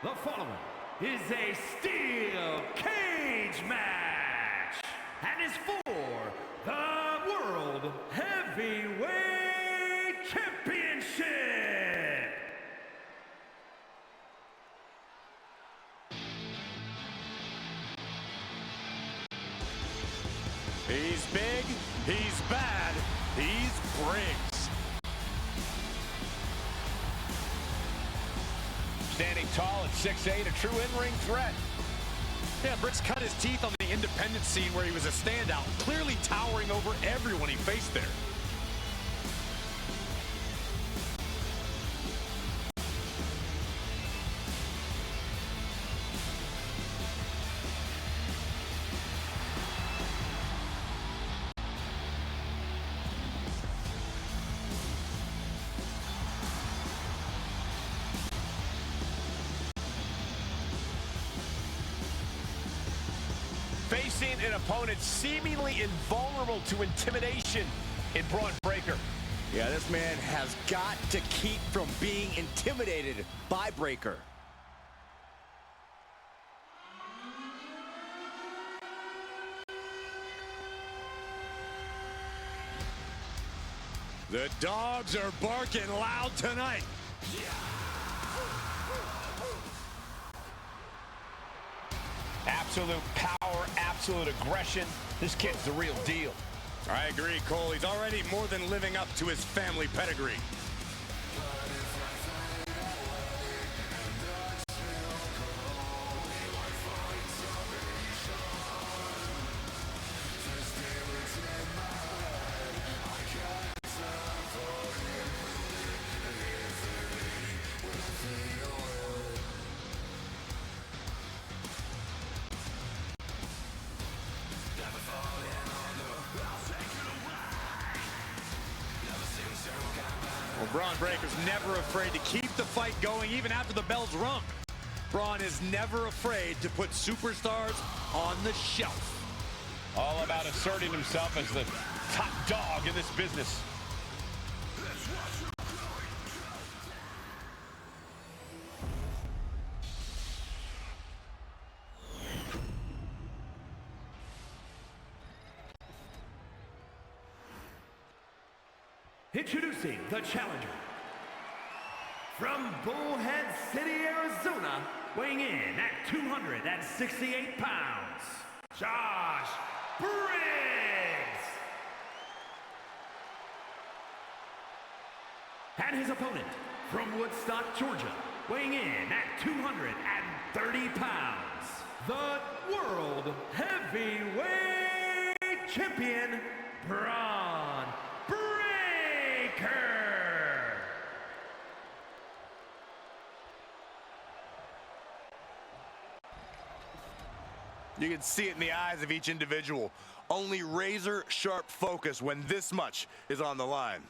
The following is a steel cage match and is for the World Heavyweight Championship. He's big, he's bad, he's Briggs. Standing tall at 6'8", a true in-ring threat. Yeah, Briggs cut his teeth on the independent scene where he was a standout, clearly towering over everyone he faced there. Facing an opponent seemingly invulnerable to intimidation in Braun Breaker. Yeah, this man has got to keep from being intimidated by Breaker. The dogs are barking loud tonight. Absolute power, absolute aggression. This kid's the real deal. I agree, Cole. He's already more than living up to his family pedigree. Well, Braun Breaker's never afraid to keep the fight going even after the bell's rung. Braun is never afraid to put superstars on the shelf. All about asserting himself as the top dog in this business. Introducing the challenger. From Bullhead City, Arizona, weighing in at 268 pounds, Josh Briggs. And his opponent, from Woodstock, Georgia, weighing in at 230 pounds, the World Heavyweight Champion, Braun Breaker. You can see it in the eyes of each individual. Only razor-sharp focus when this much is on the line.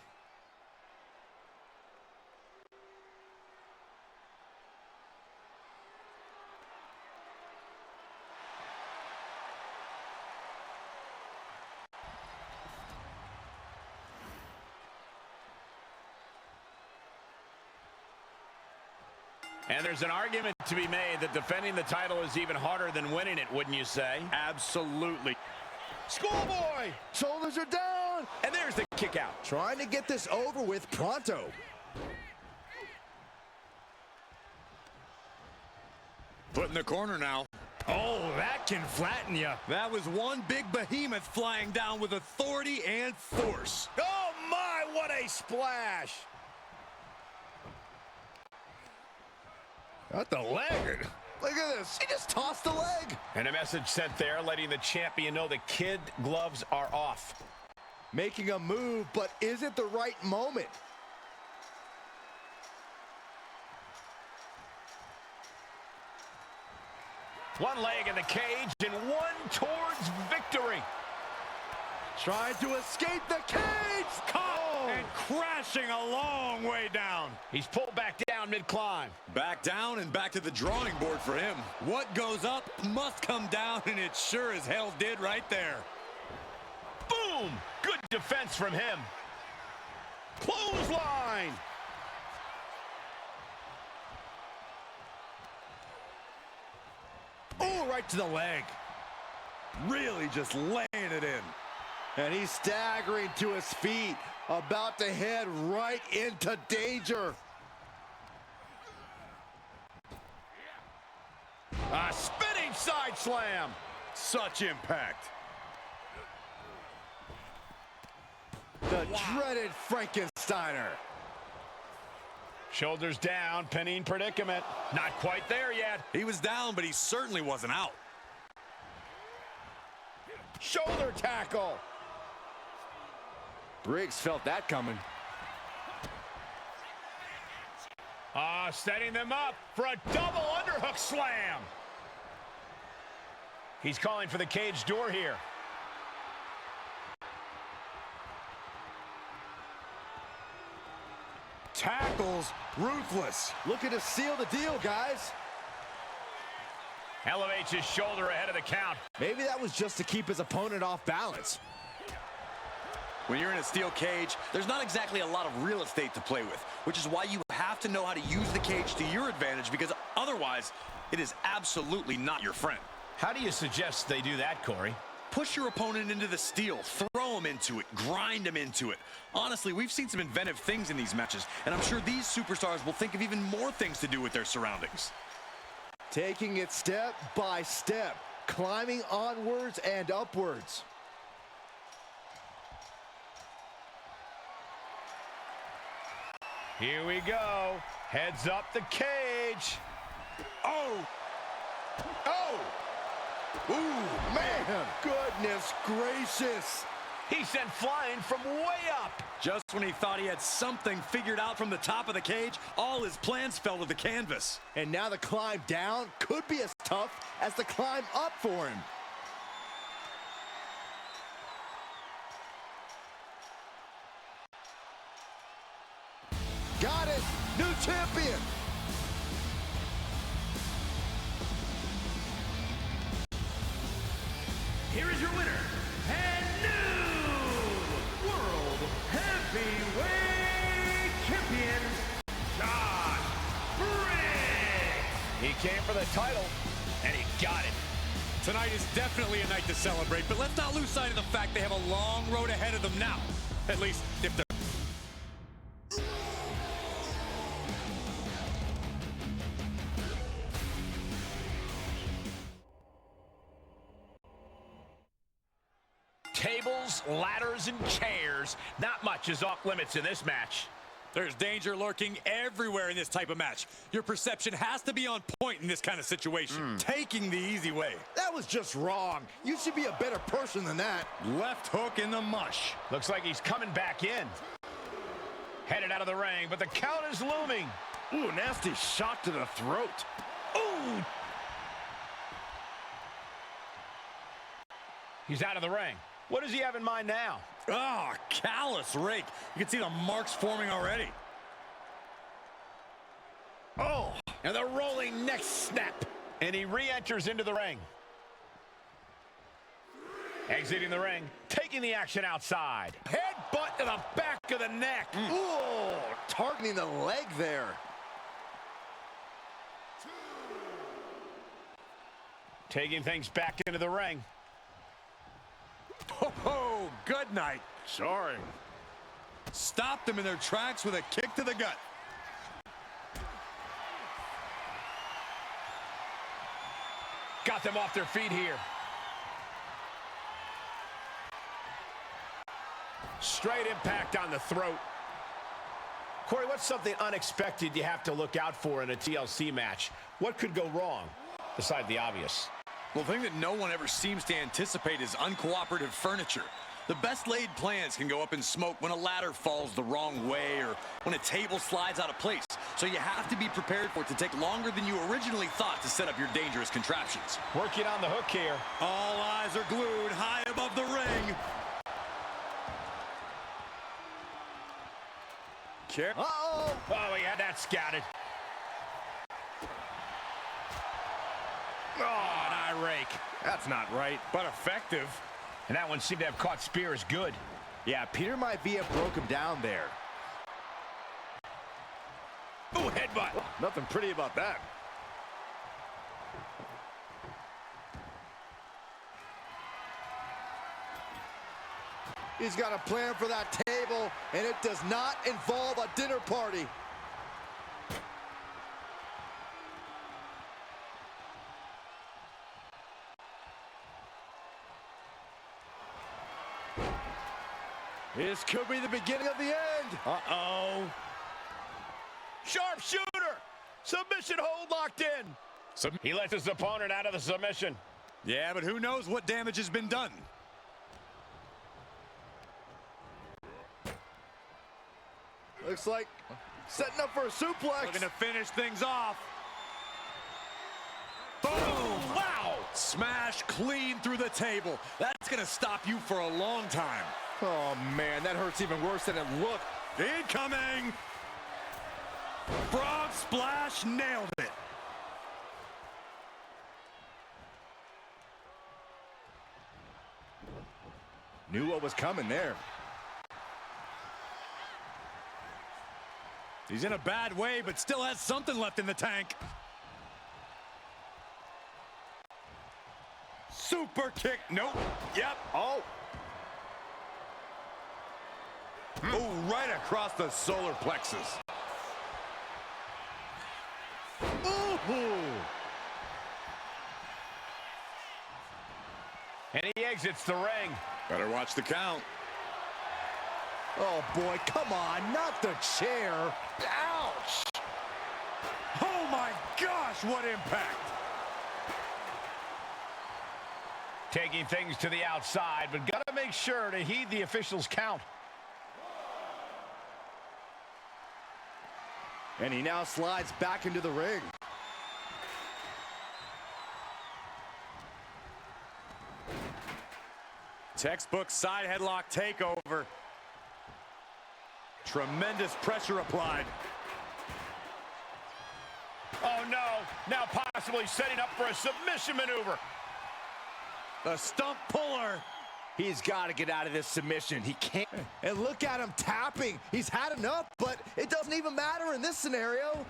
And there's an argument to be made that defending the title is even harder than winning it, wouldn't you say? Absolutely. Schoolboy! Shoulders are down! And there's the kick out. Trying to get this over with pronto. Put in the corner now. Oh, that can flatten you. That was one big behemoth flying down with authority and force. Oh my, what a splash! Not the leg. Look at this, he just tossed the leg. And a message sent there letting the champion know the kid gloves are off. Making a move, but is it the right moment? One leg in the cage and one towards victory. Trying to escape the cage! Caught and crashing a long way down. He's pulled back down mid-climb. Back down and back to the drawing board for him. What goes up must come down, and it sure as hell did right there. Boom! Good defense from him. Clothesline! right to the leg. Really just laying it in. And he's staggering to his feet, about to head right into danger. A spinning side slam. Such impact. The dreaded Frankensteiner. Shoulders down, pinning predicament. Not quite there yet. He was down, but he certainly wasn't out. Shoulder tackle. Briggs felt that coming. Setting them up for a double underhook slam. He's calling for the cage door here. Tackles ruthless. Looking to seal the deal, guys. Elevates his shoulder ahead of the count. Maybe that was just to keep his opponent off balance. When you're in a steel cage, there's not exactly a lot of real estate to play with, which is why you have to know how to use the cage to your advantage, because otherwise, it is absolutely not your friend. How do you suggest they do that, Corey? Push your opponent into the steel, throw him into it, grind him into it. Honestly, we've seen some inventive things in these matches, and I'm sure these superstars will think of even more things to do with their surroundings. Taking it step by step, climbing onwards and upwards. Here we go. Heads up the cage. Oh! Oh! Ooh, man! Goodness gracious! He sent flying from way up. Just when he thought he had something figured out from the top of the cage, all his plans fell to the canvas. And now the climb down could be as tough as the climb up for him. Got it! New champion! Here is your winner, and new World Heavyweight Champion, Josh Briggs. He came for the title, and he got it. Tonight is definitely a night to celebrate, but let's not lose sight of the fact they have a long road ahead of them now. At least, if they're... Tables, ladders, and chairs. Not much is off limits in this match. There's danger lurking everywhere in this type of match. Your perception has to be on point in this kind of situation. Taking the easy way. That was just wrong. You should be a better person than that. Left hook in the mush. Looks like he's coming back in. Headed out of the ring, but the count is looming. Ooh, nasty shot to the throat. Ooh! He's out of the ring. What does he have in mind now? Oh, callous rake. You can see the marks forming already. Oh, and the rolling neck snap. And he re-enters into the ring. Exiting the ring, taking the action outside. Headbutt to the back of the neck. Ooh, targeting the leg there. Taking things back into the ring. Oh, good night. Sorry. Stopped them in their tracks with a kick to the gut. Got them off their feet here. Straight impact on the throat. Corey, what's something unexpected you have to look out for in a TLC match? What could go wrong, beside the obvious? Well, the thing that no one ever seems to anticipate is uncooperative furniture. The best laid plans can go up in smoke when a ladder falls the wrong way or when a table slides out of place. So you have to be prepared for it to take longer than you originally thought to set up your dangerous contraptions. Working on the hook here. All eyes are glued high above the ring. Uh-oh! Oh, he had that scouted. Oh, an eye rake. That's not right. But effective. And that one seemed to have caught Spears good. Yeah, Peter Maivia broke him down there. Ooh, headbutt. Nothing pretty about that. He's got a plan for that table, and it does not involve a dinner party. This could be the beginning of the end. Uh-oh. Sharpshooter! Submission hold locked in. He lets his opponent out of the submission. Yeah, but who knows what damage has been done. Looks like setting up for a suplex. Looking to finish things off. Boom! Wow! Smash clean through the table. That's gonna stop you for a long time. Oh, man, that hurts even worse than it looked. Incoming! Frog splash, nailed it. Knew what was coming there. He's in a bad way, but still has something left in the tank. Super kick. Nope. Yep. Oh. Oh, right across the solar plexus. Ooh. And he exits the ring. Better watch the count. Oh, boy, come on, not the chair. Ouch! Oh, my gosh, what impact! Taking things to the outside, but gotta make sure to heed the officials' count. And he now slides back into the ring. Textbook side headlock takeover. Tremendous pressure applied. Oh no, now possibly setting up for a submission maneuver. The stump puller. He's got to get out of this submission. He can't. And look at him tapping. He's had enough, but it doesn't even matter in this scenario.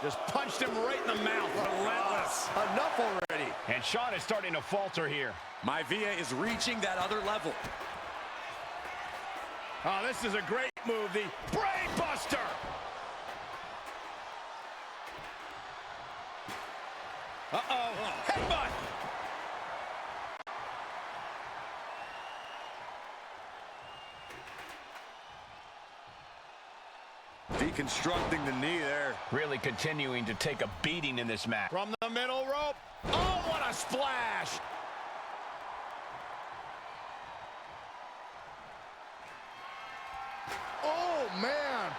Just punched him right in the mouth. Relentless. Enough already. And Sean is starting to falter here. Maivia is reaching that other level. Oh, this is a great move, the Brain Buster. Uh-oh, headbutt. Deconstructing the knee there. Really continuing to take a beating in this match. From the middle rope. Oh, what a splash. Oh, man.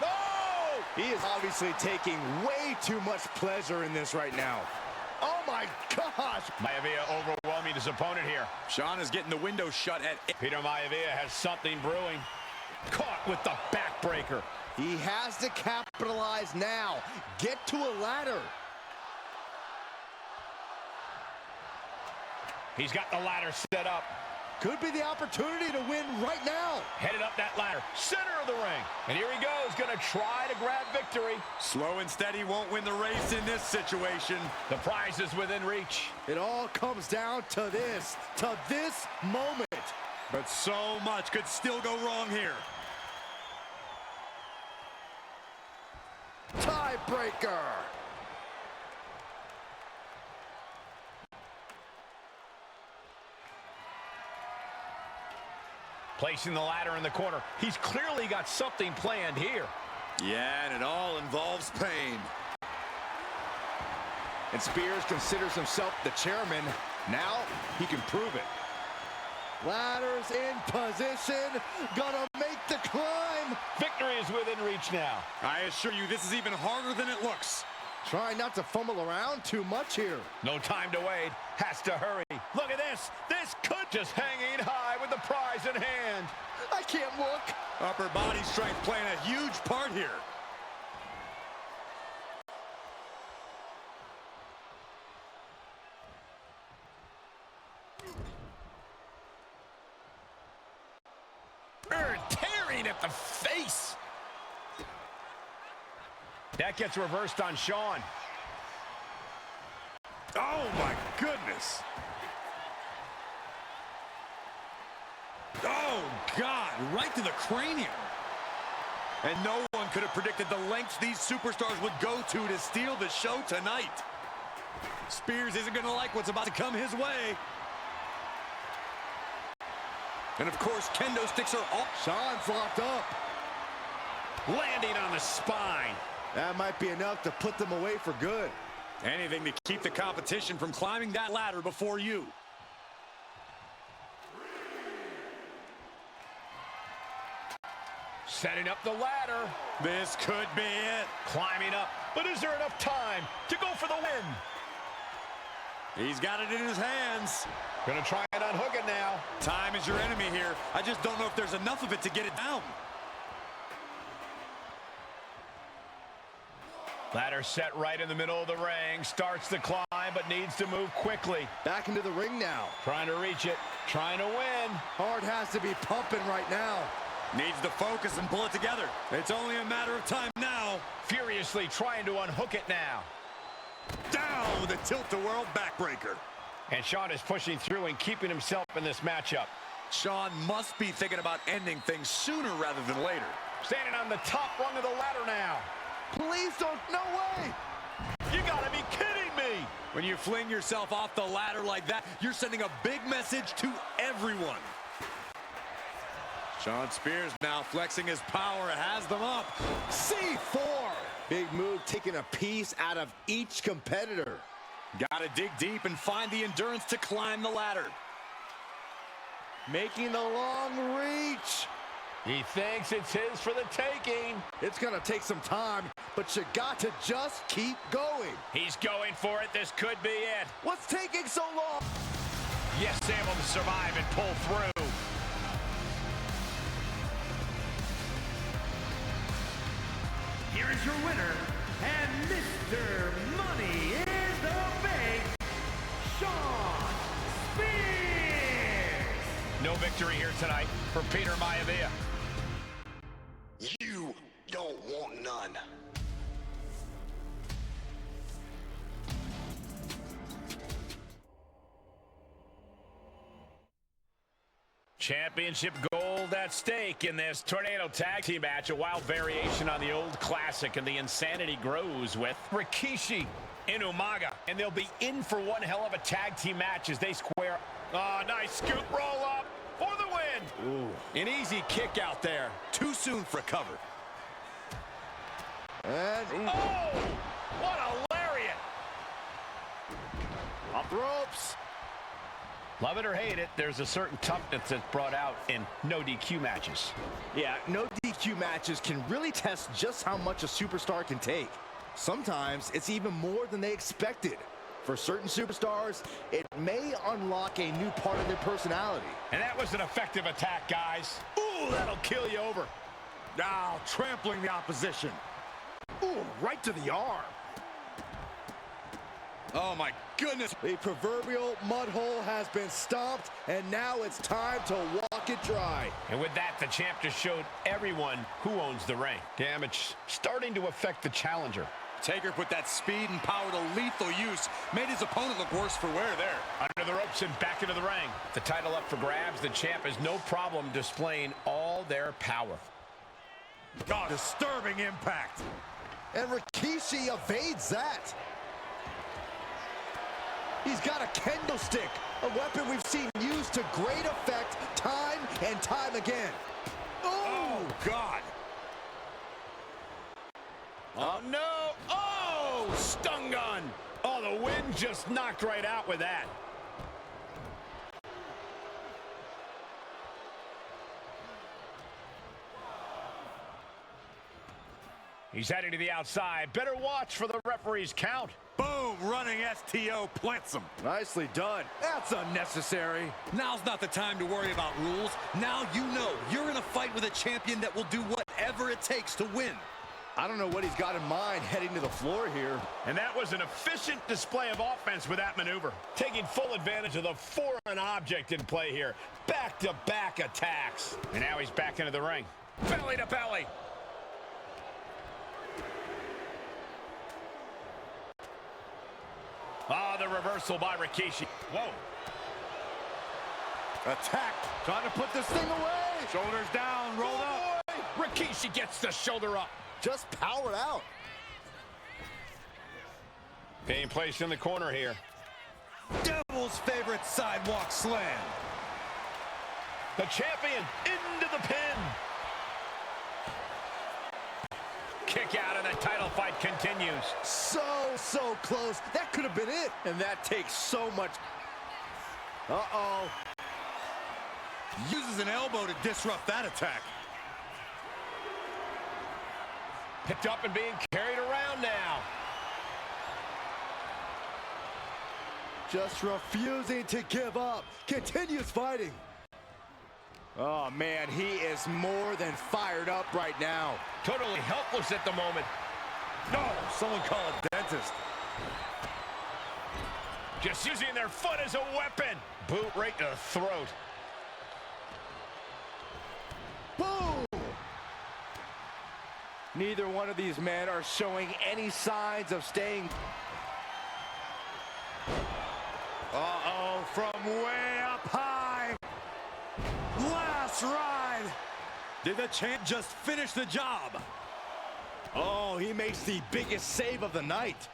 No! He is obviously taking way too much pleasure in this right now. Oh, my gosh. Maivia overwhelming his opponent here. Sean is getting the window shut at... Peter Maivia has something brewing. Caught with the backbreaker. He has to capitalize now. Get to a ladder. He's got the ladder set up. Could be the opportunity to win right now. Headed up that ladder. Center of the ring. And here he goes, going to try to grab victory. Slow and steady won't win the race in this situation. The prize is within reach. It all comes down to this moment. But so much could still go wrong here. Tiebreaker. Placing the ladder in the corner. He's clearly got something planned here. Yeah, and it all involves pain. And Spears considers himself the chairman. Now he can prove it. Ladders in position. Gonna make the climb. Victory is within reach now. I assure you, this is even harder than it looks. Trying not to fumble around too much here. No time to wait. Has to hurry. Look at this. This could just hanging high with the prize in hand. I can't look. Upper body strength playing a huge part here. Tearing at the face. That gets reversed on Sean. Oh, my goodness. Oh, God, right to the cranium. And no one could have predicted the lengths these superstars would go to steal the show tonight. Spears isn't going to like what's about to come his way. And, of course, kendo sticks are all... Shawn's locked up. Landing on the spine. That might be enough to put them away for good. Anything to keep the competition from climbing that ladder before you. Setting up the ladder. This could be it. Climbing up. But is there enough time to go for the win? He's got it in his hands. Gonna try and unhook it now. Time is your enemy here. I just don't know if there's enough of it to get it down. Ladder set right in the middle of the ring. Starts to climb, but needs to move quickly. Back into the ring now. Trying to reach it. Trying to win. Heart has to be pumping right now. Needs to focus and pull it together. It's only a matter of time now. Furiously trying to unhook it now. Down with a tilt-the-world backbreaker. And Shawn is pushing through and keeping himself in this matchup. Shawn must be thinking about ending things sooner rather than later. Standing on the top rung of the ladder now. Please don't, no way! You gotta be kidding me! When you fling yourself off the ladder like that, you're sending a big message to everyone. Shawn Spears now flexing his power, has them up. C4! Big move, taking a piece out of each competitor. Gotta dig deep and find the endurance to climb the ladder. Making the long reach. He thinks it's his for the taking. It's gonna take some time, but you got to just keep going. He's going for it. This could be it. What's taking so long? Yes, able to survive and pull through. Here is your winner, and Mr. Money in the Bank, Shawn Spears. No victory here tonight for Peter Maivia. You don't want none. Championship gold at stake in this Tornado Tag Team match. A wild variation on the old classic, and the insanity grows with Rikishi and Umaga. And they'll be in for one hell of a tag team match as they square. Oh, nice scoop roll up for the win. Ooh, an easy kick out there. Too soon for cover. And Oh, what a lariat. up ropes. Love it or hate it, there's a certain toughness that's brought out in no DQ matches. Yeah, no DQ matches can really test just how much a superstar can take. Sometimes it's even more than they expected. For certain superstars, it may unlock a new part of their personality. And that was an effective attack, guys. Ooh, that'll kill you over. Now trampling the opposition. Ooh, right to the arm. Oh my goodness. The proverbial mud hole has been stomped, and now it's time to walk it dry. And with that, the champ just showed everyone who owns the ring. Damage starting to affect the challenger. Taker put that speed and power to lethal use, made his opponent look worse for wear there. Under the ropes and back into the ring. The title up for grabs. The champ has no problem displaying all their power. God, disturbing impact. And Rikishi evades that. He's got a kendo stick, a weapon we've seen used to great effect time and time again. Oh, God. Oh, no. Oh, stun gun. Oh, the wind just knocked right out with that. He's heading to the outside. Better watch for the referee's count. Boom, running STO plants him. Nicely done. That's unnecessary. Now's not the time to worry about rules. Now you know you're in a fight with a champion that will do whatever it takes to win. I don't know what he's got in mind heading to the floor here. And that was an efficient display of offense with that maneuver. Taking full advantage of the foreign object in play here. Back-to-back attacks. And now he's back into the ring. Belly to belly. Ah, the reversal by Rikishi. Whoa. Attack. Trying to put this thing away. Shoulders down, rolled up. Rikishi gets the shoulder up. Just powered out. Being placed in the corner here. Devil's favorite sidewalk slam. The champion into the pin. Kick out and the title fight continues. So close. That could have been it. And that takes so much. Uh-oh. Uses an elbow to disrupt that attack. Picked up and being carried around now. Just refusing to give up. Continues fighting. Oh, man, he is more than fired up right now. Totally helpless at the moment. No, someone call a dentist. Just using their foot as a weapon. Boot right to the throat. Boom! Neither one of these men are showing any signs of staying. Uh-oh, from way up high. Last ride. Did the champ just finish the job? Oh, he makes the biggest save of the night.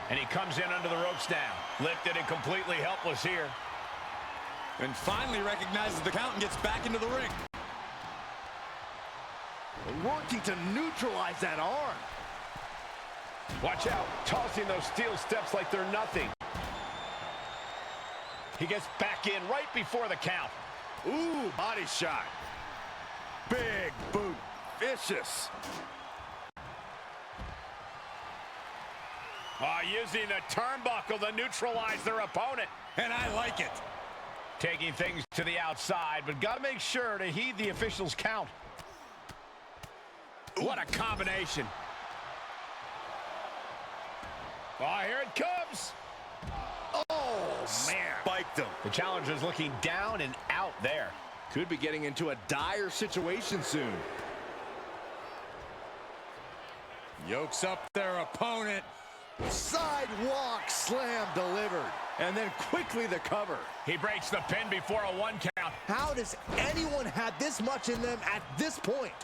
And he comes in under the ropes now. Lifted and completely helpless here. And finally recognizes the count and gets back into the ring. Working to neutralize that arm. Watch out, tossing those steel steps like they're nothing. He gets back in right before the count. Ooh, body shot. Big boot. Vicious. Using the turnbuckle to neutralize their opponent. And I like it. Taking things to the outside, but got to make sure to heed the officials' count. What a combination. Oh, here it comes. Oh, man. Spiked him. The challenger's looking down and out there. Could be getting into a dire situation soon. Yokes up their opponent. Sidewalk slam delivered. And then quickly the cover. He breaks the pin before a 1 count. How does anyone have this much in them at this point?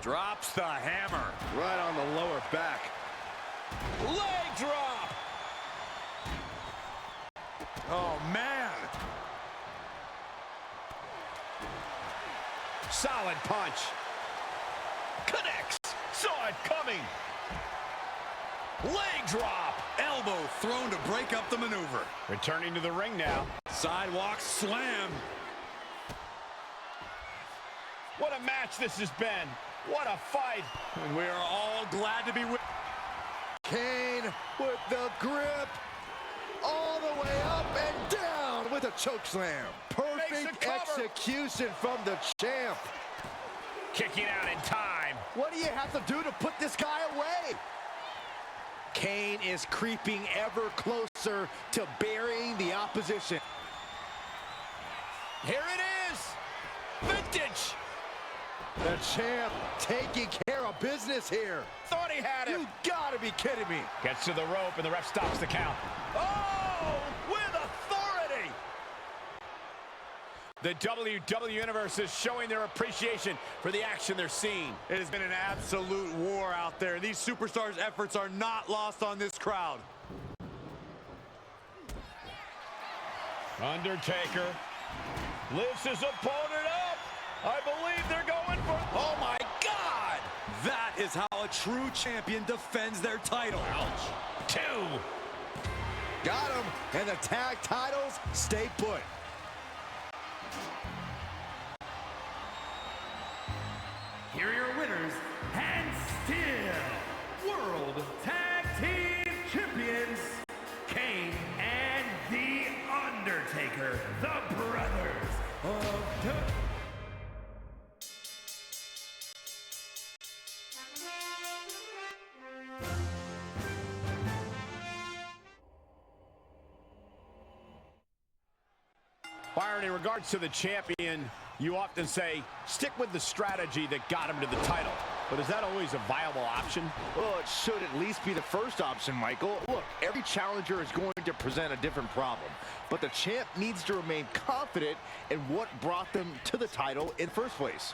Drops the hammer. Right on the lower back. Leg drop. Oh, man. Solid punch. Connects. Saw it coming. Leg drop. Elbow thrown to break up the maneuver. Returning to the ring now. Sidewalk slam. What a match this has been. What a fight. And we are all glad to be with. Kane with the grip. All the way up and down with a choke slam. Perfect execution from the champ. Kicking out in time. What do you have to do to put this guy away? Kane is creeping ever closer to burying the opposition. Here it is. Vintage. The champ taking care of business here. Thought he had him. You gotta be kidding me. Gets to the rope and the ref stops the count. Oh, with authority. The WWE Universe is showing their appreciation for the action they're seeing. It has been an absolute war out there. These superstars' efforts are not lost on this crowd. Undertaker lifts his opponent up. I believe they're going for... Oh, my God! That is how a true champion defends their title. Ouch. 2. Got him. And the tag titles stay put. Here are your winners, and still World Tag Team Champions, Kane and The Undertaker, the Brothers of Death. Byron, in regards to the champion, you often say, stick with the strategy that got him to the title. But is that always a viable option? Well, it should at least be the first option, Michael. Look, every challenger is going to present a different problem, but the champ needs to remain confident in what brought them to the title in first place.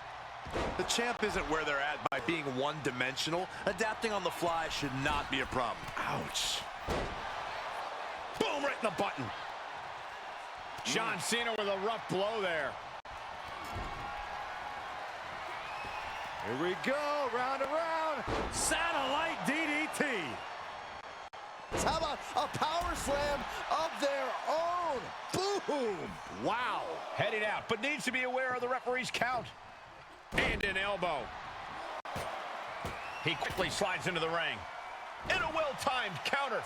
The champ isn't where they're at by being one-dimensional. Adapting on the fly should not be a problem. Ouch. Boom, right in the button. John Cena with a rough blow there. Here we go, round and round. Satellite DDT. How about a power slam of their own? Boom! Wow. Heading out, but needs to be aware of the referee's count. And an elbow. He quickly slides into the ring. And a well-timed counter.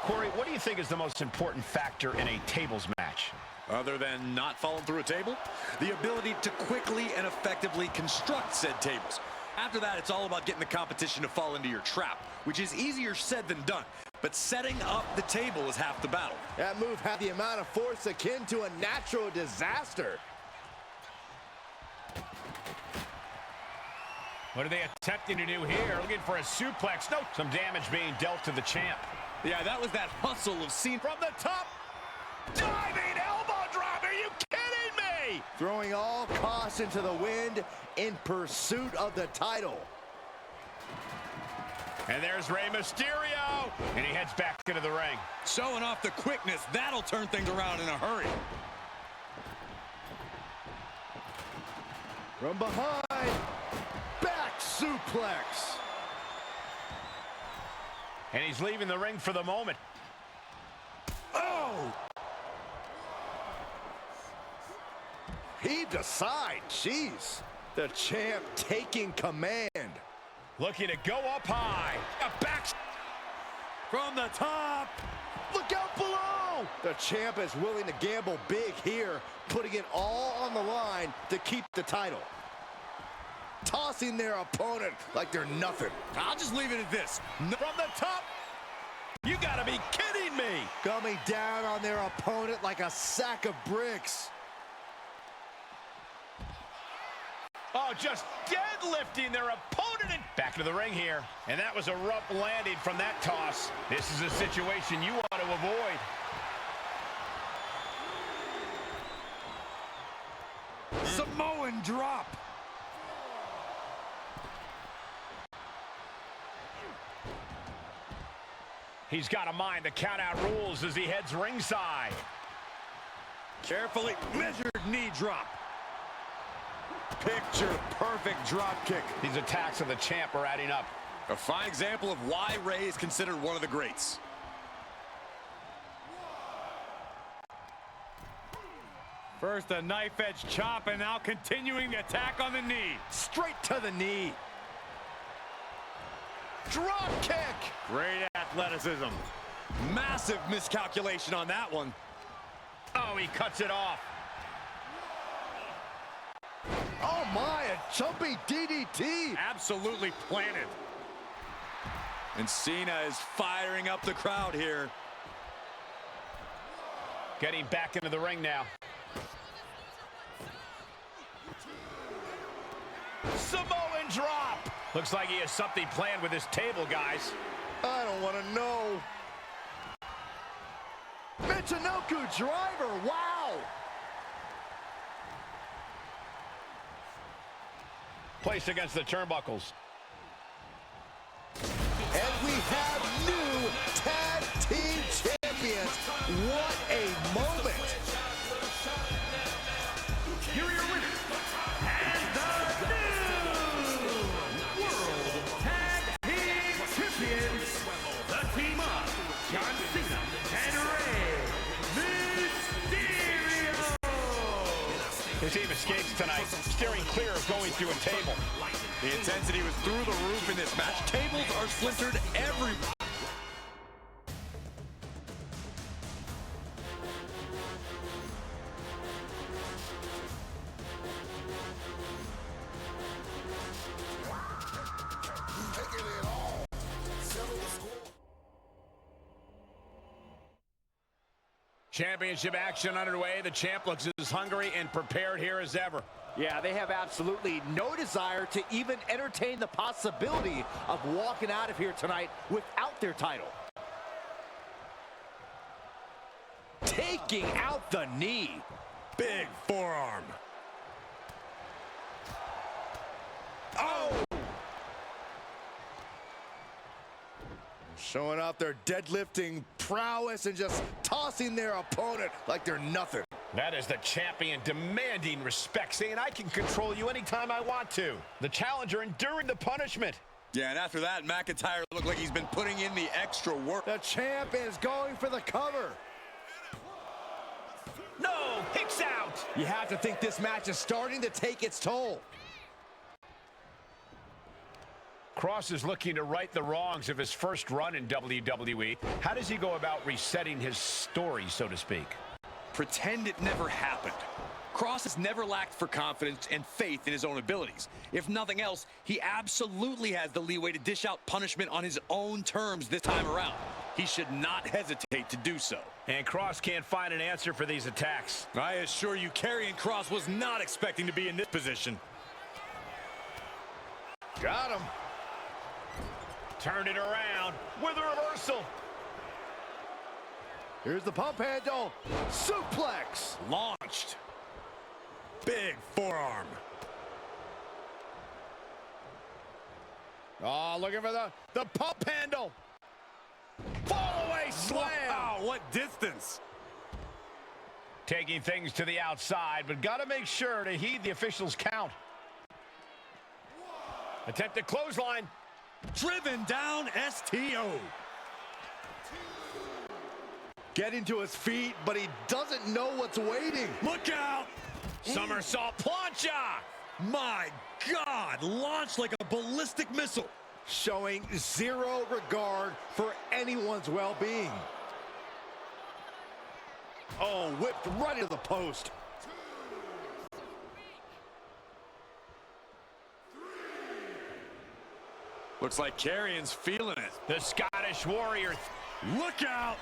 Corey, what do you think is the most important factor in a tables match? Other than not falling through a table, the ability to quickly and effectively construct said tables. After that, it's all about getting the competition to fall into your trap, which is easier said than done. But setting up the table is half the battle. That move had the amount of force akin to a natural disaster. What are they attempting to do here? Looking for a suplex. No, some damage being dealt to the champ. Yeah, that was that hustle of Cena. From the top, diving elbow drop. Are you kidding me? Throwing all caution to the wind in pursuit of the title. And there's Rey Mysterio, and he heads back into the ring. Showing off the quickness, that'll turn things around in a hurry. From behind, back suplex. And he's leaving the ring for the moment. Oh! Heaved aside, jeez. The champ taking command. Looking to go up high. A back From the top. Look out below! The champ is willing to gamble big here, putting it all on the line to keep the title. Tossing their opponent like they're nothing. I'll just leave it at this. from the top. You gotta be kidding me. Coming down on their opponent like a sack of bricks. Oh, just deadlifting their opponent. And back into the ring here. And that was a rough landing from that toss. This is a situation you want to avoid. Samoan drop. He's got to mind the count-out rules as he heads ringside. Carefully measured knee drop. Picture perfect drop kick. These attacks of the champ are adding up. A fine example of why Rey is considered one of the greats. First a knife edge chop and now continuing the attack on the knee. Straight to the knee. Drop kick. Great athleticism. Massive miscalculation on that one. Oh, he cuts it off. Oh my, a jumping DDT. Absolutely planted. And Cena is firing up the crowd here. Getting back into the ring now. Samoan drop. Looks like he has something planned with his table, guys. I don't want to know. Michinoku driver, wow. Placed against the turnbuckles. And we have new tag team champions. What a moment. Here are your winners, and the new World Tag Team Champions, the team of John Cena and Rey Mysterio. His team escapes tonight, steering clear of going through a table. The intensity was through the roof in this match. Tables are splintered everywhere. Championship action underway. The champ looks as hungry and prepared here as ever. Yeah, they have absolutely no desire to even entertain the possibility of walking out of here tonight without their title. Taking out the knee. Big forearm. Oh! Showing off their deadlifting prowess and just tossing their opponent like they're nothing. That is the champion demanding respect, saying I can control you anytime I want to. The challenger enduring the punishment. Yeah, and after that, McIntyre looked like he's been putting in the extra work. The champ is going for the cover. No, kicks out. You have to think this match is starting to take its toll. Cross is looking to right the wrongs of his first run in WWE. How does he go about resetting his story, so to speak? Pretend it never happened. Cross has never lacked for confidence and faith in his own abilities. If nothing else, he absolutely has the leeway to dish out punishment on his own terms this time around. He should not hesitate to do so. And Cross can't find an answer for these attacks. I assure you, Karrion Kross was not expecting to be in this position. Got him. Turn it around with a reversal. Here's the pump handle. Suplex. Launched. Big forearm. Oh, looking for the pump handle. Fall away slam. Wow, what distance. Taking things to the outside, but got to make sure to heed the officials' count. Attempted clothesline. Driven down STO. Getting to his feet, but he doesn't know what's waiting. Look out. Somersault plancha. My God, launched like a ballistic missile. Showing zero regard for anyone's well-being. Oh, whipped right into the post. Looks like Karrion's feeling it. The Scottish Warrior. Look out.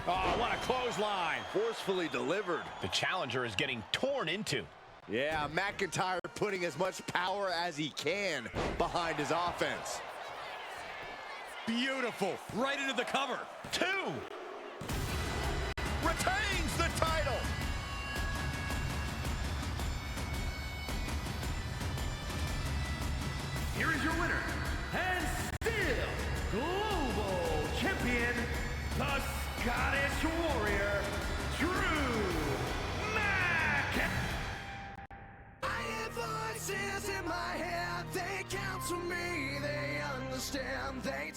Oh, what a clothesline. Forcefully delivered. The challenger is getting torn into. Yeah, McIntyre putting as much power as he can behind his offense. Beautiful. Right into the cover. 2. Retains the title. Here is your winner, and still global champion, the Scottish Warrior, Drew McIntyre. I hear voices in my head, they counsel me, they understand, they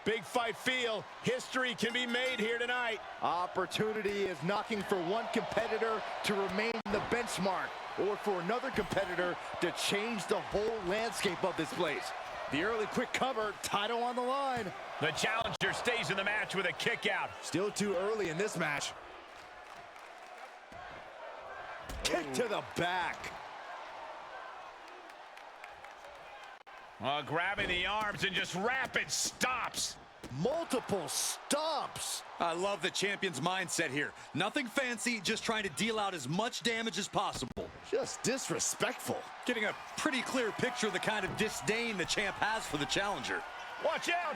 Big fight feel. History can be made here tonight. Opportunity is knocking for one competitor to remain the benchmark, or for another competitor to change the whole landscape of this place. The early quick cover, title on the line. The challenger stays in the match with a kick out. Still too early in this match. Kick to the back. Grabbing the arms and just rapid stops. Multiple stomps. I love the champion's mindset here. Nothing fancy, just trying to deal out as much damage as possible. Just disrespectful. Getting a pretty clear picture of the kind of disdain the champ has for the challenger. Watch out.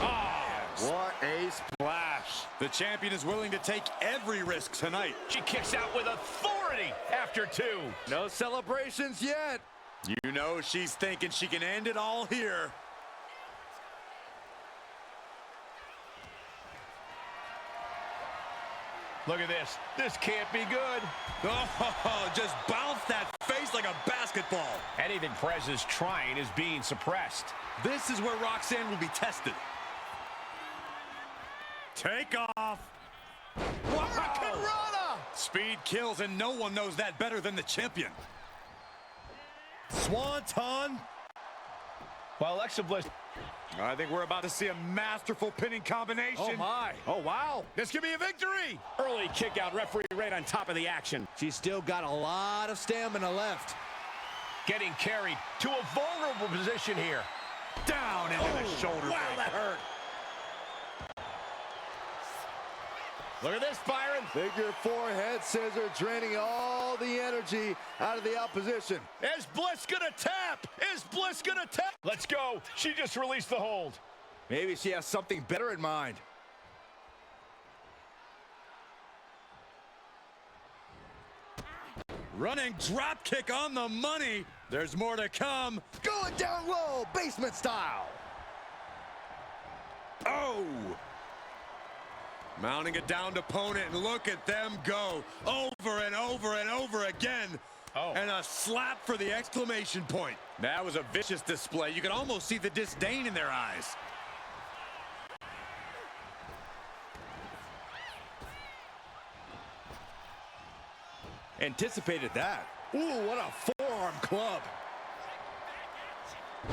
Oh, What a splash. The champion is willing to take every risk tonight. she kicks out with authority after 2. No celebrations yet. You know she's thinking she can end it all here. Look at this. This can't be good. Oh, just bounced that face like a basketball. Anything Perez is trying is being suppressed. This is where Roxanne will be tested. Take off. Wow. Speed kills, and no one knows that better than the champion. Swanton. Well, Alexa Bliss. I think we're about to see a masterful pinning combination. Oh, my. Oh, wow. This could be a victory. Early kick out. Referee right on top of the action. She's still got a lot of stamina left. Getting carried to a vulnerable position here. Down into the shoulder. Wow, break. that hurt. Look at this, Byron. Figure 4 head scissor, draining all the energy out of the opposition. Is Bliss gonna tap? Is Bliss gonna tap? Let's go. She just released the hold. Maybe she has something better in mind. Running drop kick on the money. There's more to come. Going down low, basement style. Oh! Mounting a downed opponent, and look at them go. Over and over and over again. Oh. And a slap for the exclamation point. That was a vicious display. You can almost see the disdain in their eyes. Anticipated that. Ooh, what a forearm club.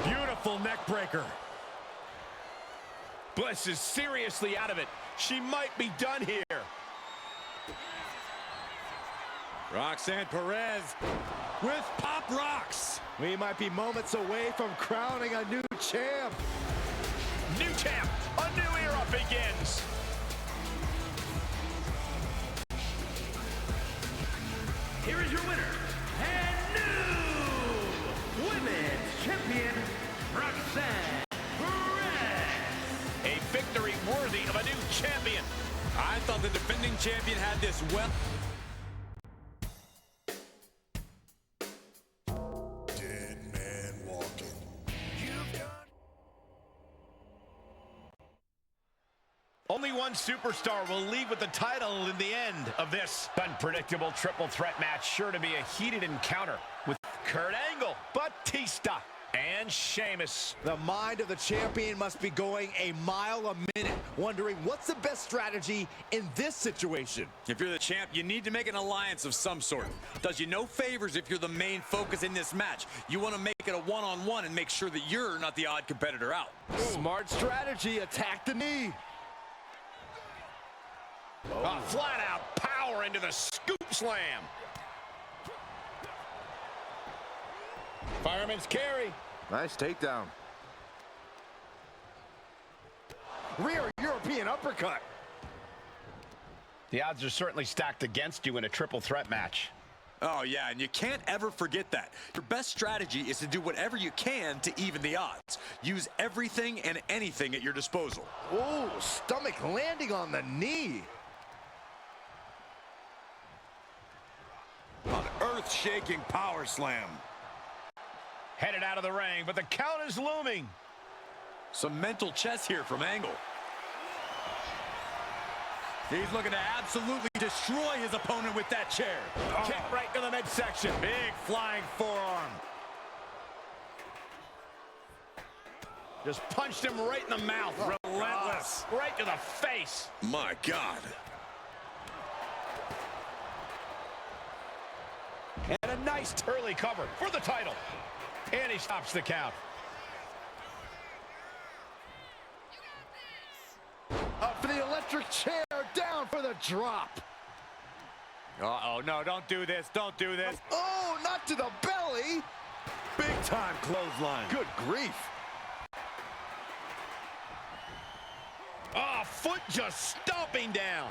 Beautiful neck breaker. Bliss is seriously out of it. She might be done here. Roxanne Perez with pop rocks. We might be moments away from crowning a new champ. New champ. A new era begins. Here is your winner, and new Women's Champion, Roxanne Perez. A victory worthy of a new champion. I thought the defending champion had this well. Dead man walking. Only one superstar will leave with the title in the end of this unpredictable triple threat match. Sure to be a heated encounter with Kurt Angle, Batista, and Sheamus. The mind of the champion must be going a mile a minute, wondering what's the best strategy in this situation. If you're the champ, you need to make an alliance of some sort. Does you no favors if you're the main focus in this match. You want to make it a one-on-one and make sure that you're not the odd competitor out. Smart strategy, attack the knee. A flat-out power into the scoop slam. Fireman's carry. Nice takedown. Rear European uppercut. The odds are certainly stacked against you in a triple threat match. Oh, yeah, and you can't ever forget that. Your best strategy is to do whatever you can to even the odds. Use everything and anything at your disposal. Oh, stomach landing on the knee. An earth-shaking power slam. Headed out of the ring, but the count is looming. Some mental chess here from Angle. He's looking to absolutely destroy his opponent with that chair. Kick right to the midsection. Big flying forearm. Just punched him right in the mouth. Relentless. Right to the face. My God. And a nice early cover for the title. And he stops the count. Up for the electric chair, down for the drop. Uh-oh, no, don't do this, don't do this. Oh, not to the belly. Big time clothesline. Good grief. Oh, foot just stomping down.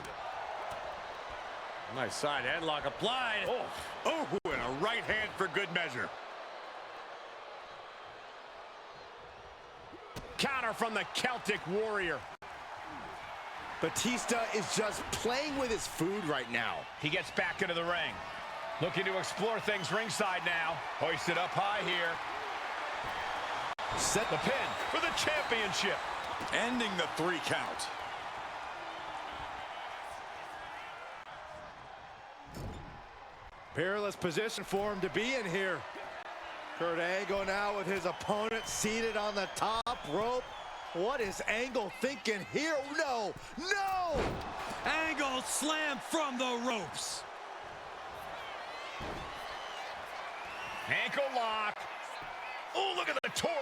Nice side headlock applied. Oh, and a right hand for good measure. Counter from the Celtic Warrior. Batista is just playing with his food right now. He gets back into the ring. Looking to explore things ringside now. Hoisted up high here. Set the pin for the championship. Ending the 3 count. Peerless position for him to be in here. Kurt Angle now with his opponent seated on the top rope. What is Angle thinking here? No, no! Angle slam from the ropes. Ankle lock. Oh, look at the torque.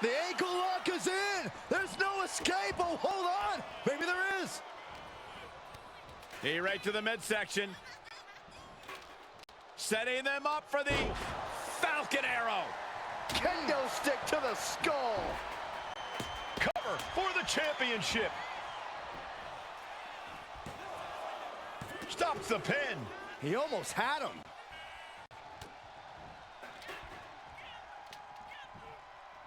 The ankle lock is in. There's no escape. Oh, hold on. Maybe there is. Knee right to the midsection. Setting them up for the Falcon Arrow. Kendo stick to the skull. Cover for the championship. Stops the pin. He almost had him.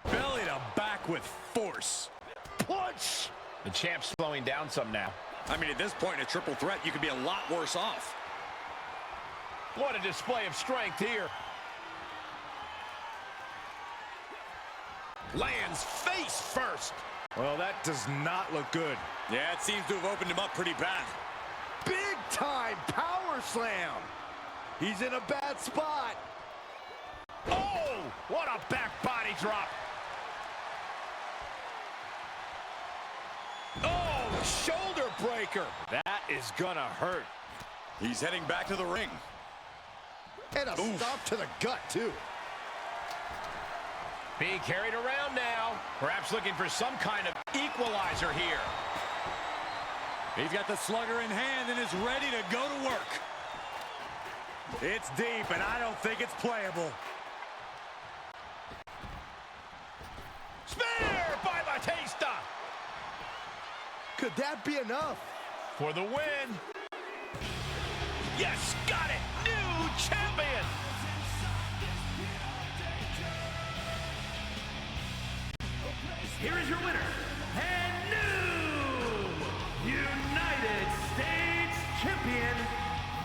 Belly to back with force. Punch! The champ's slowing down some now. I mean, at this point in a triple threat, you could be a lot worse off. What a display of strength here. Lands face first. Well, that does not look good. Yeah, it seems to have opened him up pretty bad. Big time power slam. He's in a bad spot. Oh, what a back body drop. Oh, shoulder breaker. That is gonna hurt. He's heading back to the ring. And a stop to the gut, too. Being carried around now. Perhaps looking for some kind of equalizer here. He's got the slugger in hand and is ready to go to work. It's deep, and I don't think it's playable. Spear by Batista. Could that be enough? For the win. Yes, got it. New champion. Here is your winner, and new United States Champion,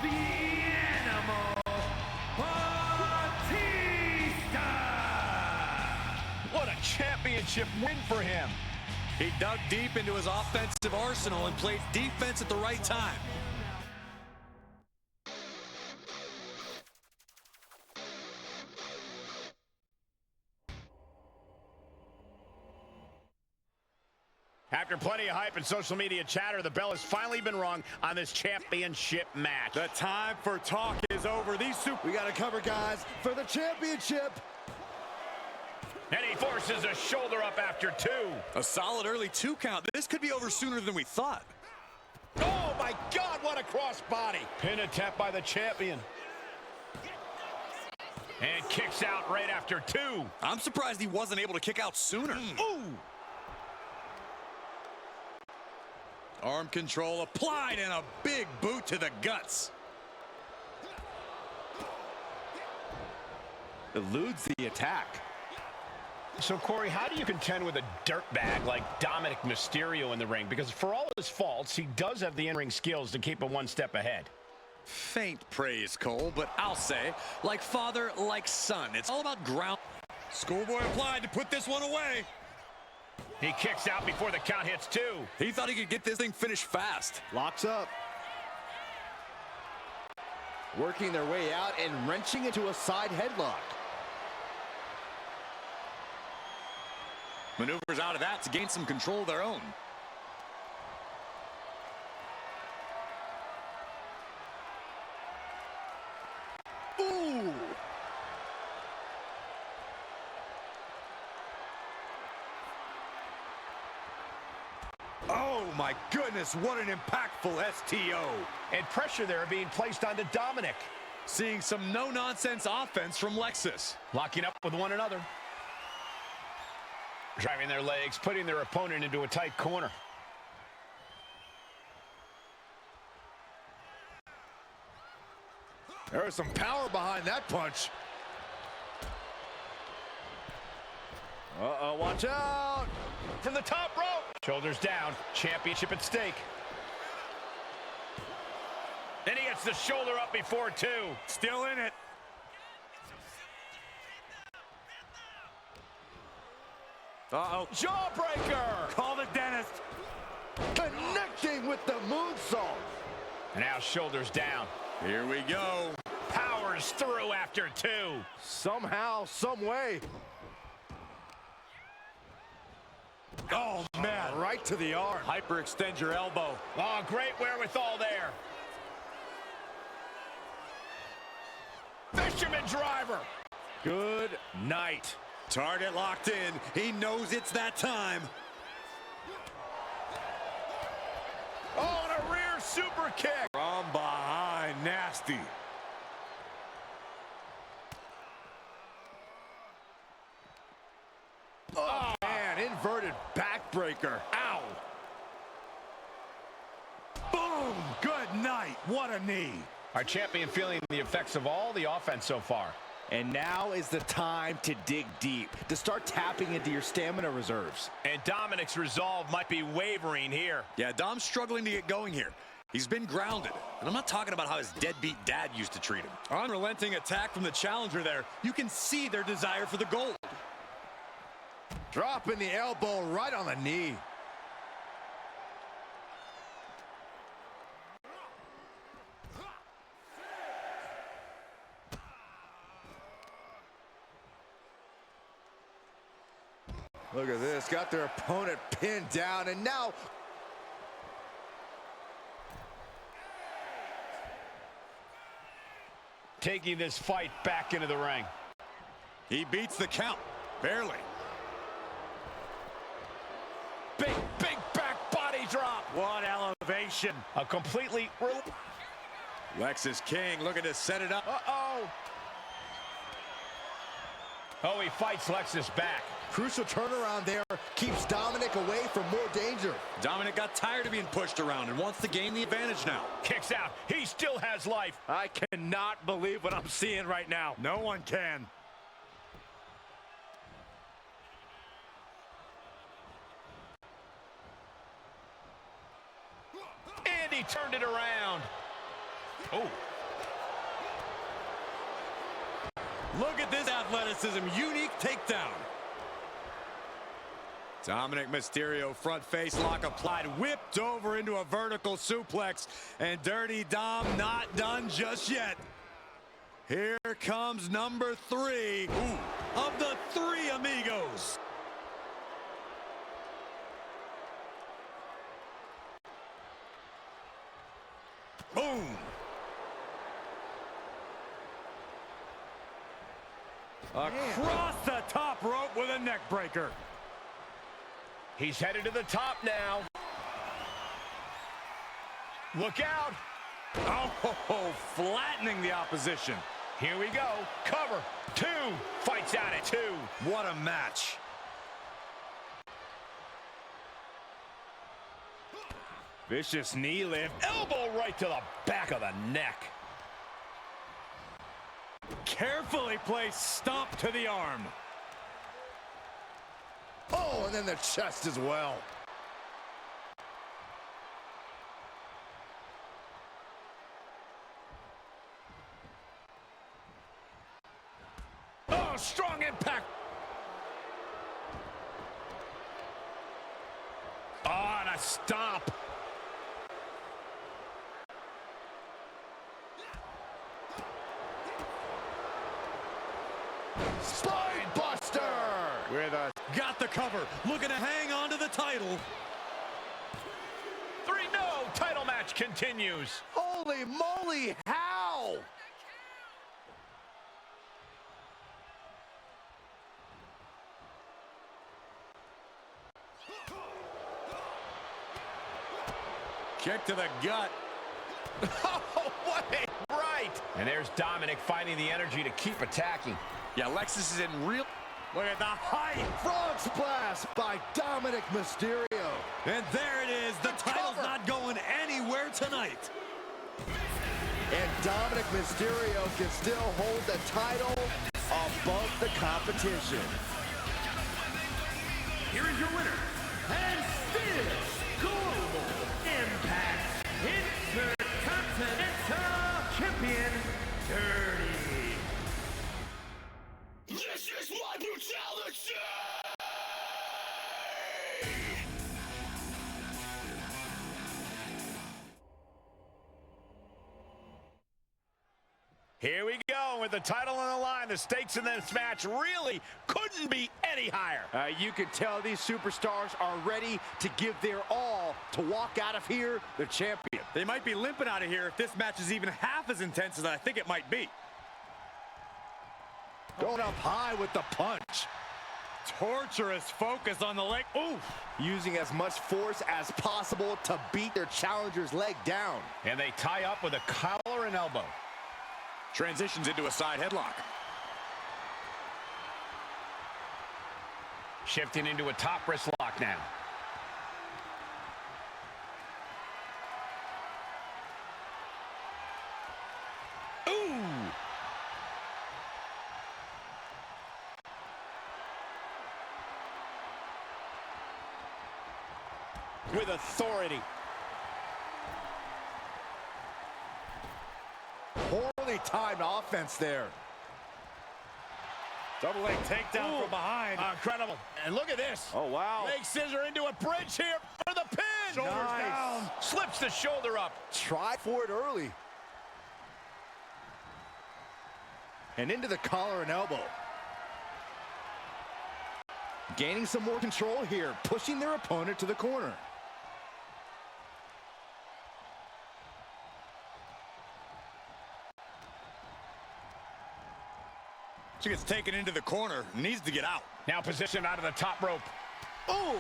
the Animal, Batista! What a championship win for him. He dug deep into his offensive arsenal and played defense at the right time. After plenty of hype and social media chatter, the bell has finally been rung on this championship match. The time for talk is over. We got to cover, guys, for the championship. And he forces a shoulder up after two. A solid early 2 count. This could be over sooner than we thought. Oh, my God, what a crossbody. Pin attempt by the champion. And kicks out right after two. I'm surprised he wasn't able to kick out sooner. Ooh. Arm control applied and a big boot to the guts. Eludes the attack. So, Corey, how do you contend with a dirtbag like Dominic Mysterio in the ring? Because for all his faults, he does have the in-ring skills to keep him one step ahead. Faint praise, Cole, but I'll say, like father, like son. It's all about ground. Schoolboy applied to put this one away. He kicks out before the count hits two. He thought he could get this thing finished fast. Locks up. Working their way out and wrenching into a side headlock. Maneuvers out of that to gain some control of their own. Ooh! Oh, my goodness, what an impactful STO. And pressure there being placed onto Dominic. Seeing some no-nonsense offense from Lexus. Locking up with one another. Driving their legs, putting their opponent into a tight corner. There is some power behind that punch. Uh-oh, watch out! From the top rope. Shoulders down, championship at stake. Then he gets the shoulder up before two. Still in it. Uh-oh. Jawbreaker! Call the dentist. Connecting with the moonsault. And now shoulders down. Here we go. Powers through after two. Somehow, some way. Oh, man. Right to the arm. Hyperextend your elbow. Oh, great wherewithal there. Fisherman driver. Good night. Target locked in. He knows it's that time. Oh, and a rear super kick. From behind, nasty. Oh, man, inverted backbreaker. Ow. Boom! Good night. What a knee. Our champion feeling the effects of all the offense so far. And now is the time to dig deep, to start tapping into your stamina reserves. And Dominic's resolve might be wavering here. Yeah, Dom's struggling to get going here. He's been grounded. And I'm not talking about how his deadbeat dad used to treat him. Unrelenting attack from the challenger there. You can see their desire for the gold. Dropping the elbow right on the knee. Look at this, got their opponent pinned down, and now taking this fight back into the ring. He beats the count, barely. Big back body drop. What elevation. A completely... Lexus King looking to set it up. Oh, he fights Lexus back. crucial turnaround there keeps Dominic away from more danger. Dominic got tired of being pushed around and wants to gain the advantage now. Kicks out. He still has life. I cannot believe what I'm seeing right now. No one can. And he turned it around. Oh. Look at this athleticism. Unique takedown. Dominic Mysterio front face lock applied, whipped over into a vertical suplex, and Dirty Dom not done just yet. Here comes number 3 of the 3 amigos. Boom. Across the top rope with a neck breaker. He's headed to the top now. Look out. Oh, flattening the opposition. Here we go. Cover. 2. Fights out at 2. What a match. Vicious knee lift. Elbow right to the back of the neck. Carefully placed stomp to the arm. Oh, and then the chest as well. Oh, strong impact. Oh, and a stomp. Spine buster! With a Got the cover, looking to hang on to the title. 3. No. Title match continues. Holy moly, how? Kick to the gut. Oh, what a right. And there's Dominic finding the energy to keep attacking. Yeah, Lexus is in real... look at the height. Frog splash by Dominic Mysterio. And there it is. The title's cover. not going anywhere tonight. And Dominic Mysterio can still hold the title above the competition. Here is your winner, and still Global Impact Intercontinental Champion, Dirty. This is my brutality! Here we go with the title on the line. The stakes in this match really couldn't be any higher. You can tell these superstars are ready to give their all to walk out of here the champion. They might be limping out of here if this match is even half as intense as I think it might be. Going up high with the punch. Torturous focus on the leg. Oof. Using as much force as possible to beat their challenger's leg down. And they tie up with a collar and elbow. Transitions into a side headlock. Shifting into a top wrist lock now. with authority. Poorly timed offense there. Double leg takedown from behind. Incredible. And look at this. Oh, wow. Leg scissor into a bridge here for the pin. Shoulders down. Slips the shoulder up. Try for it early. And into the collar and elbow. Gaining some more control here, pushing their opponent to the corner. She gets taken into the corner, needs to get out. Now positioned out of the top rope. Oh!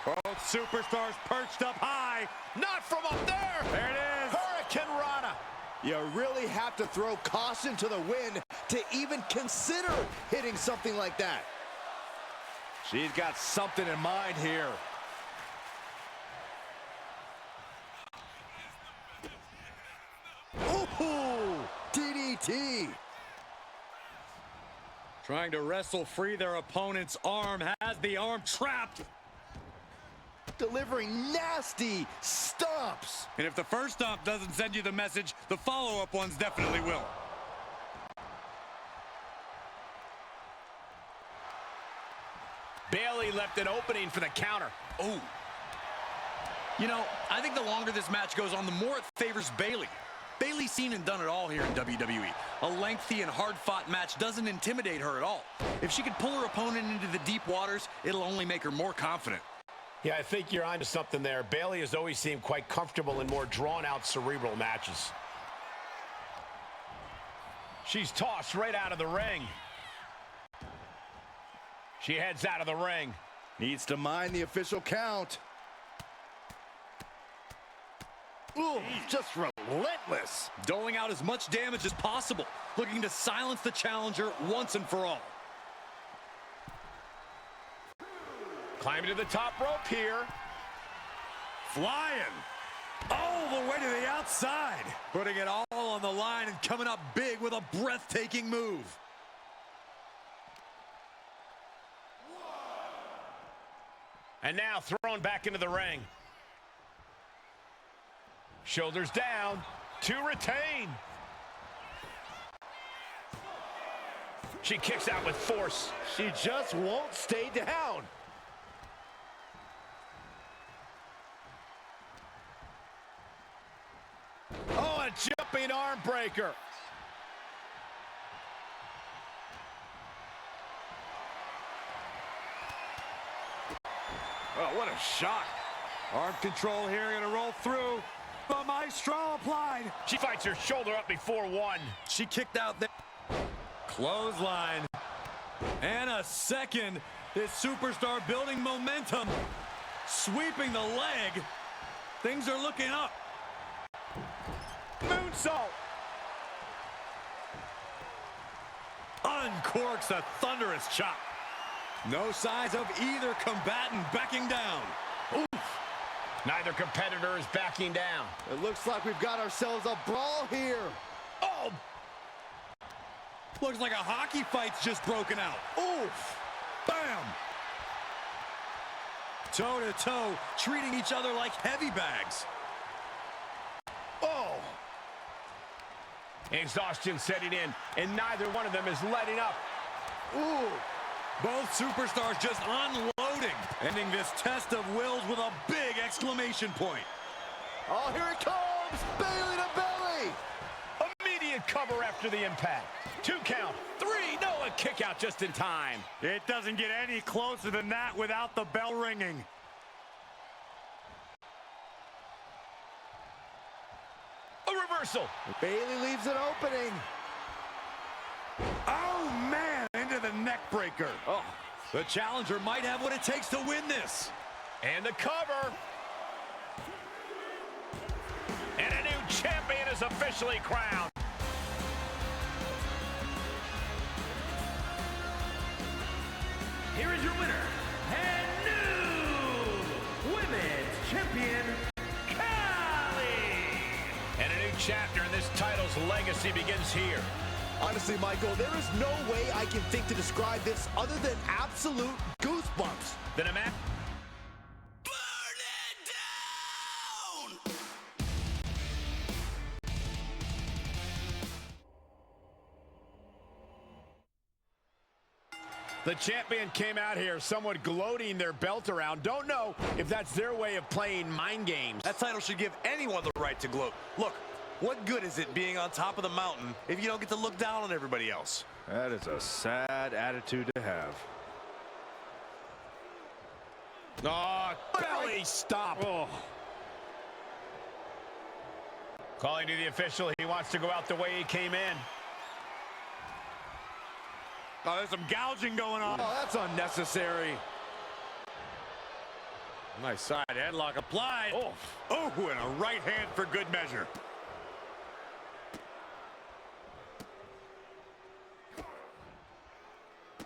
Both superstars perched up high. Not from up there. There it is. Hurricane Rana. You really have to throw caution to the wind to even consider hitting something like that. She's got something in mind here. Ooh, DDT. Trying to wrestle free their opponent's arm, has the arm trapped. Delivering nasty stomps. And if the first stomp doesn't send you the message, the follow-up ones definitely will. Bayley left an opening for the counter. Oh. You know, I think the longer this match goes on, the more it favors Bayley. Bayley's seen and done it all here in WWE. A lengthy and hard-fought match doesn't intimidate her at all. If she could pull her opponent into the deep waters, it'll only make her more confident. Yeah, I think you're onto something there. Bayley has always seemed quite comfortable in more drawn-out cerebral matches. She's tossed right out of the ring. She heads out of the ring. Needs to mind the official count. Ooh, just relentless. Doling out as much damage as possible, looking to silence the challenger once and for all. Climbing to the top rope here. Flying all the way to the outside. Putting it all on the line and coming up big with a breathtaking move. And now thrown back into the ring. Shoulders down to retain. She kicks out with force. She just won't stay down. Oh, a jumping arm breaker. Oh, what a shot. Arm control here, gonna roll through. The maestro applied. She fights her shoulder up before one. She kicked out there. Clothesline. And a second. This superstar building momentum. Sweeping the leg. Things are looking up. Moonsault. Uncorks a thunderous chop. No signs of either combatant backing down. Oof. Neither competitor is backing down. It looks like we've got ourselves a brawl here. Oh! Looks like a hockey fight's just broken out. Oof. Bam! Toe-to-toe, treating each other like heavy bags. Oh! Exhaustion setting in, and neither one of them is letting up. Ooh. Both superstars just unloading, ending this test of wills with a big exclamation point. Oh, here it comes! Bayley to belly! Immediate cover after the impact. 2 count. 3. No, a kick out just in time. It doesn't get any closer than that without the bell ringing. A reversal. Bayley leaves an opening. Oh, man, into the neck breaker. Oh, the challenger might have what it takes to win this. And the cover. And a new champion is officially crowned. Here is your winner, and new Women's Champion, Khali. And a new chapter in this title's legacy begins here. Honestly, Michael, there is no way I can think to describe this other than absolute goosebumps. Then a match. Burn it down! The champion came out here somewhat gloating their belt around. Don't know if that's their way of playing mind games. That title should give anyone the right to gloat. Look, what good is it being on top of the mountain if you don't get to look down on everybody else? That is a sad attitude to have. Oh, belly stop. Oh. Calling to the official, he wants to go out the way he came in. Oh, there's some gouging going on. Oh, that's unnecessary. Nice side headlock applied. Oh, and a right hand for good measure.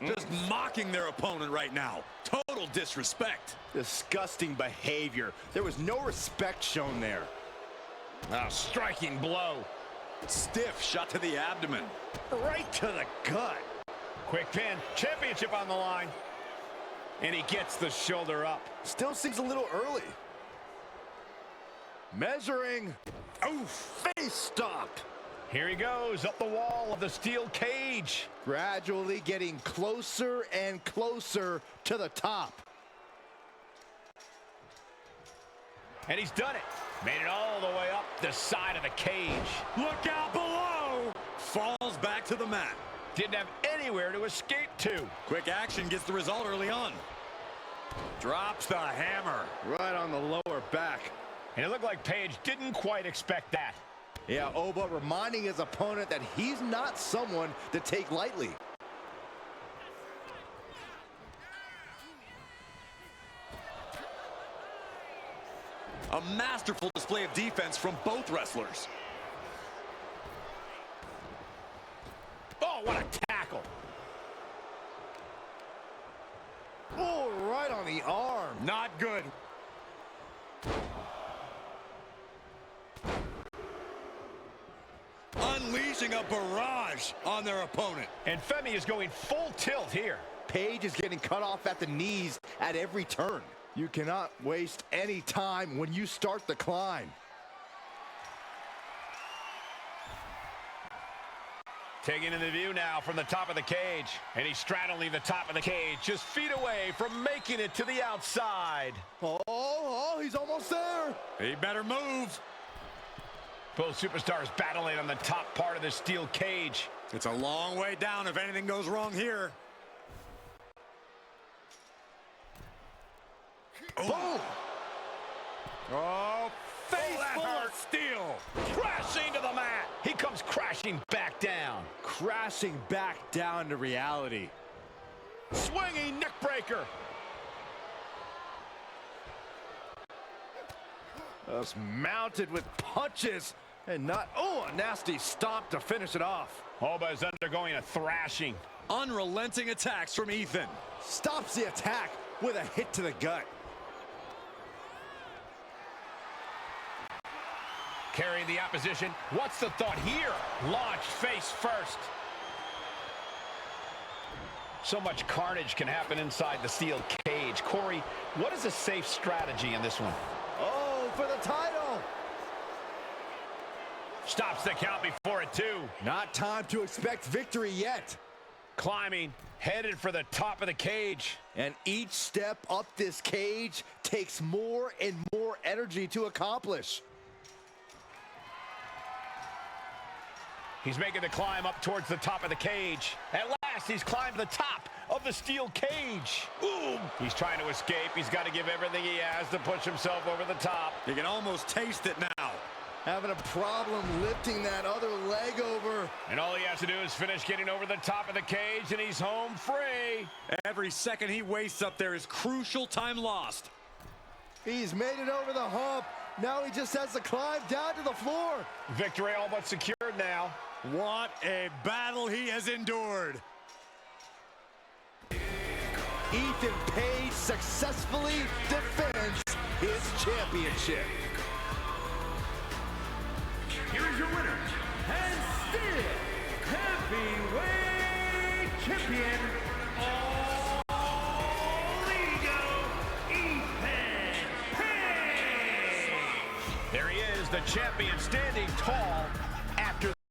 Just mocking their opponent right now. Total disrespect. Disgusting behavior. There was no respect shown there. Oh, striking blow. Stiff shot to the abdomen. Right to the gut. Quick pin, championship on the line. And he gets the shoulder up. Still seems a little early. Measuring. Oh, face stopped. Here he goes, up the wall of the steel cage. Gradually getting closer and closer to the top. And he's done it. Made it all the way up the side of the cage. Look out below. Falls back to the mat. Didn't have anywhere to escape to. Quick action gets the result early on. Drops the hammer. Right on the lower back. And it looked like Page didn't quite expect that. Yeah, Oba reminding his opponent that he's not someone to take lightly. A masterful display of defense from both wrestlers. Oh, what a tackle. Oh, right on the arm. Not good. Unleashing a barrage on their opponent. And Femi is going full tilt here. Page is getting cut off at the knees at every turn. You cannot waste any time when you start the climb. Taking in the view now from the top of the cage. And he's straddling the top of the cage, just feet away from making it to the outside. Oh, he's almost there. He better move. Both superstars battling on the top part of the steel cage. It's a long way down if anything goes wrong here. Boom. Oh, face that full hurt. of steel. Crashing to the mat. He comes crashing back down. Crashing back down to reality. Swinging neck breaker. Just mounted with punches and not, oh, a nasty stop to finish it off. Oba is undergoing a thrashing. Unrelenting attacks from Ethan. Stops the attack with a hit to the gut. Carrying the opposition. What's the thought here? Launched face first. So much carnage can happen inside the steel cage. Corey, what is a safe strategy in this one? Oh, for the title. Stops the count before it, too. Not time to expect victory yet. Climbing, headed for the top of the cage. And each step up this cage takes more and more energy to accomplish. He's making the climb up towards the top of the cage. At last, he's climbed the top of the steel cage. Ooh. He's trying to escape. He's got to give everything he has to push himself over the top. You can almost taste it now. Having a problem lifting that other leg over. And all he has to do is finish getting over the top of the cage, and he's home free. Every second he wastes up there is crucial time lost. He's made it over the hump. Now he just has to climb down to the floor. Victory all but secured now. What a battle he has endured. Ethan Page successfully defends his championship. Here is your winner, and still heavyweight champion, All Ego, the champion standing tall.